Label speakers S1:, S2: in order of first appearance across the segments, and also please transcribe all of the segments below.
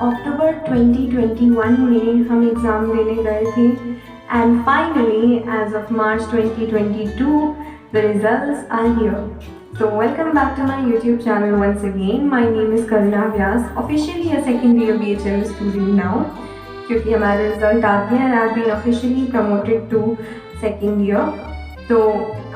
S1: अक्टूबर 2021 में हम एग्ज़ाम देने गए थे and finally as of March 2022 the results are here. So welcome back to my YouTube channel once again. My name is Karuna Vyas, officially a second year BHM student now क्योंकि हमारे result आ गए and I've been officially promoted to second year. So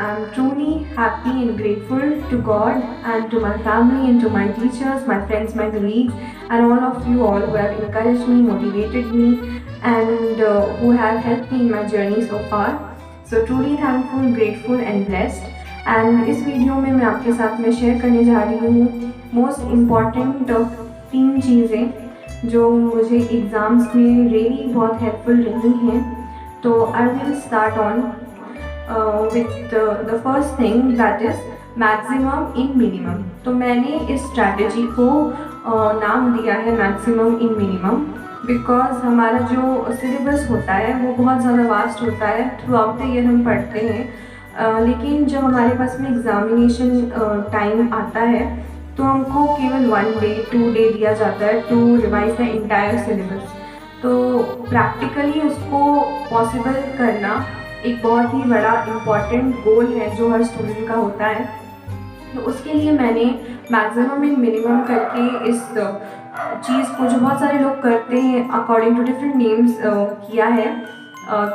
S1: I'm truly happy and grateful to God and to my family and to my teachers, my friends, my colleagues and all of you all who have encouraged me, motivated me and who have helped me in my journey so far. So truly thankful, grateful and blessed. And इस video में मैं आपके साथ में share करने जा रही हूँ मोस्ट इम्पॉर्टेंट 3 चीज़ें जो मुझे एग्ज़ाम्स में रियली बहुत हेल्पफुल रही हैं. तो I will start on with the first thing, that is maximum in minimum. तो मैंने इस स्ट्रैटेजी को नाम दिया है maximum in minimum बिकॉज हमारा जो सिलेबस होता है वो बहुत ज़्यादा वास्ट होता है. थ्रू आउट द ईयर हम पढ़ते हैं लेकिन जब हमारे पास में एग्ज़ामिनेशन टाइम आता है तो हमको केवल 1 day 2 day दिया जाता है to revise the entire syllabus. तो प्रैक्टिकली उसको पॉसिबल करना एक बहुत ही बड़ा इम्पॉर्टेंट गोल है जो हर स्टूडेंट का होता है. तो उसके लिए मैंने मैक्सिमम एंड मिनिमम करके इस चीज़ को जो बहुत सारे लोग करते हैं अकॉर्डिंग टू डिफरेंट नेम्स किया है.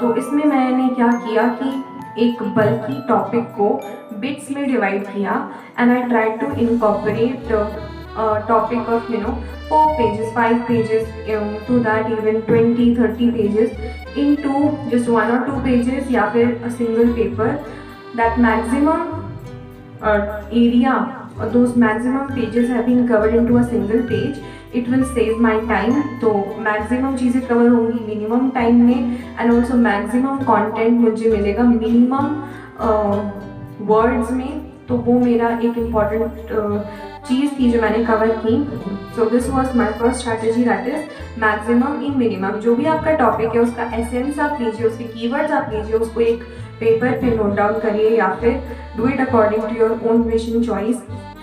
S1: तो इसमें मैंने क्या किया कि एक बल्कि टॉपिक को बिट्स में डिवाइड किया and I try to incorporate topic of 4 pages 5 pages to that even 20-30 pages into just 1 or 2 pages या फिर a single paper. That maximum area or those maximum pages have been covered into a single page. It will save my time. तो maximum चीज़ें cover होंगी minimum time में and also maximum content मुझे मिलेगा minimum words में. तो वो मेरा एक इम्पॉर्टेंट चीज़ थी जो मैंने कवर की. So this was my first strategy, that is maximum in minimum. जो भी आपका टॉपिक है उसका एसेंस आप लीजिए, उसके कीवर्ड्स आप लीजिए, उसको एक पेपर पे नोट डाउन करिए या फिर do it according to your own wish and choice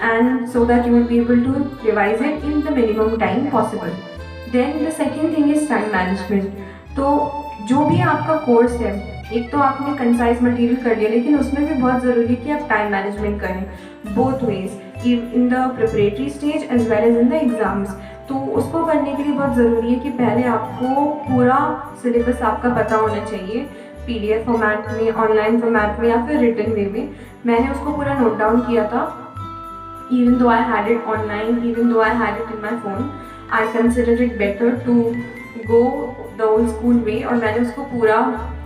S1: and so that you will be able to revise it in the minimum time possible. Then the second thing is time management. तो जो भी आपका course है, एक तो आपने concise material कर लिया लेकिन उसमें भी बहुत ज़रूरी है कि आप टाइम मैनेजमेंट करें both ways, in the preparatory stage as well as in the exams. तो उसको करने के लिए बहुत ज़रूरी है कि पहले आपको पूरा सिलेबस आपका पता होना चाहिए PDF फॉर्मेट में, ऑनलाइन फॉर्मेट में या फिर रिटन वे में. मैंने उसको पूरा नोट डाउन किया था. even though I had it online, even though I had it in my phone, I considered it better to go the old school way. और मैंने उसको पूरा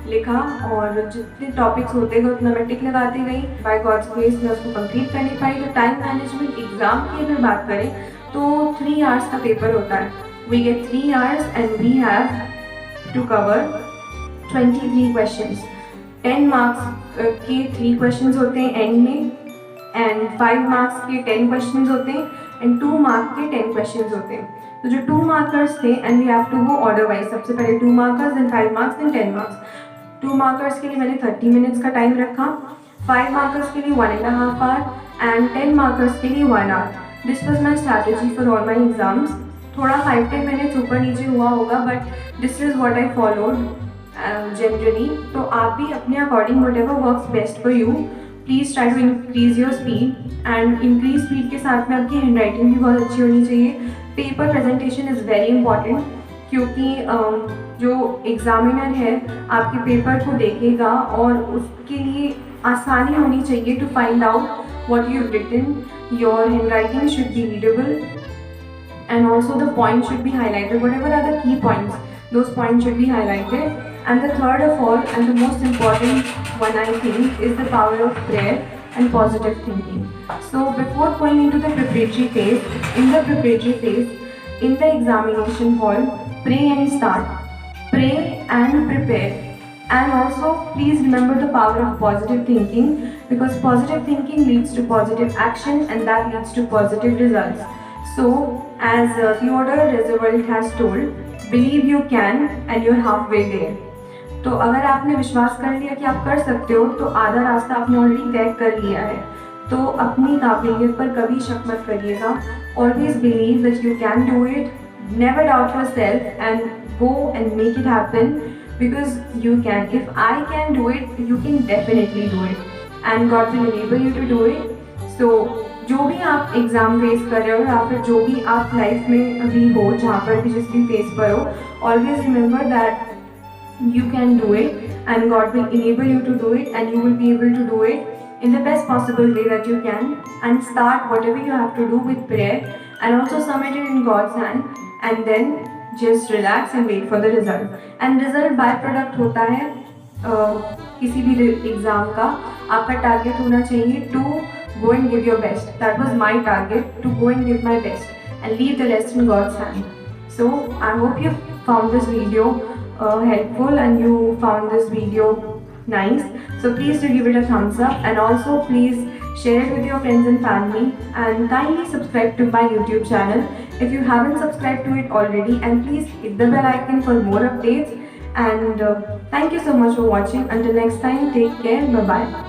S1: लिखा और जितने टॉपिक्स होते गए उतना मैं टिक लगाती गई. बाय गॉड्स ग्रेस मैं उसको कंप्लीट कर नहीं पाई. तो टाइम मैनेजमेंट एग्ज़ाम की अगर बात करें तो 3 hours का पेपर होता है. We get 3 hours and we have to cover 23 questions. 10 marks के 3 क्वेश्चंस होते हैं एंड में एंड 5 marks के 10 क्वेश्चंस होते हैं एंड 2 mark के 10 क्वेश्चंस होते हैं. तो जो 2 markers थे and we have to go order wise, सबसे पहले 2 markers then 5 marks then 10 marks. 2 markers के लिए मैंने 30 minutes का टाइम रखा, 5 markers के लिए 1.5 hour एंड 10 markers के लिए 1 hour. This was my strategy for all my exams. थोड़ा 5-10 minutes ऊपर नीचे हुआ होगा but this is what I followed generally. तो आप भी अपने according whatever works best for you, please try to increase your speed and increase speed के साथ में आपकी हैंड राइटिंग भी बहुत अच्छी होनी चाहिए. Paper presentation is very important क्योंकि जो एग्ज़ामिनर है आपके पेपर को देखेगा और उसके लिए आसानी होनी चाहिए to find out what you have written. Your handwriting should be readable and also the points should be highlighted. Whatever are the key points, those points should be highlighted. And the third of all and the most important one I think is the power of prayer and positive thinking. So before going into the preparatory phase, in the examination hall, pray and start. Pray and prepare. And also please remember the power of positive thinking because positive thinking leads to positive action and that leads to positive results. So as Theodore Roosevelt has told, believe you can and you're halfway there. तो अगर आपने विश्वास कर लिया कि आप कर सकते हो तो आधा रास्ता आपने ऑलरेडी तय कर लिया है. तो अपनी काबिलियत पर कभी शक मत करिएगा. Always believe that you can do it. never doubt yourself and go and make it happen, because you can. If I can do it, you can definitely do it, and God will enable you to do it. So जो भी आप exam face कर रहे हो या फिर जो भी आप लाइफ में अभी हो, जहाँ पर भी जिस भी फेस पर हो, always remember that you can do it and God will enable you to do it, and you will be able to do it in the best possible way that you can, and start whatever you have to do with prayer, and also submit it in God's hand, and then just relax and wait for the result. And result by product होता है किसी भी exam का. आपका target होना चाहिए to go and give your best. That was my target, to go and give my best and leave the rest in God's hand. So I hope you found this video helpful and you found this video nice. So please do give it a thumbs up, and also please share it with your friends and family, and kindly subscribe to my YouTube channel if you haven't subscribed to it already, and please hit the bell icon for more updates. And thank you so much for watching. Until next time, take care. Bye bye.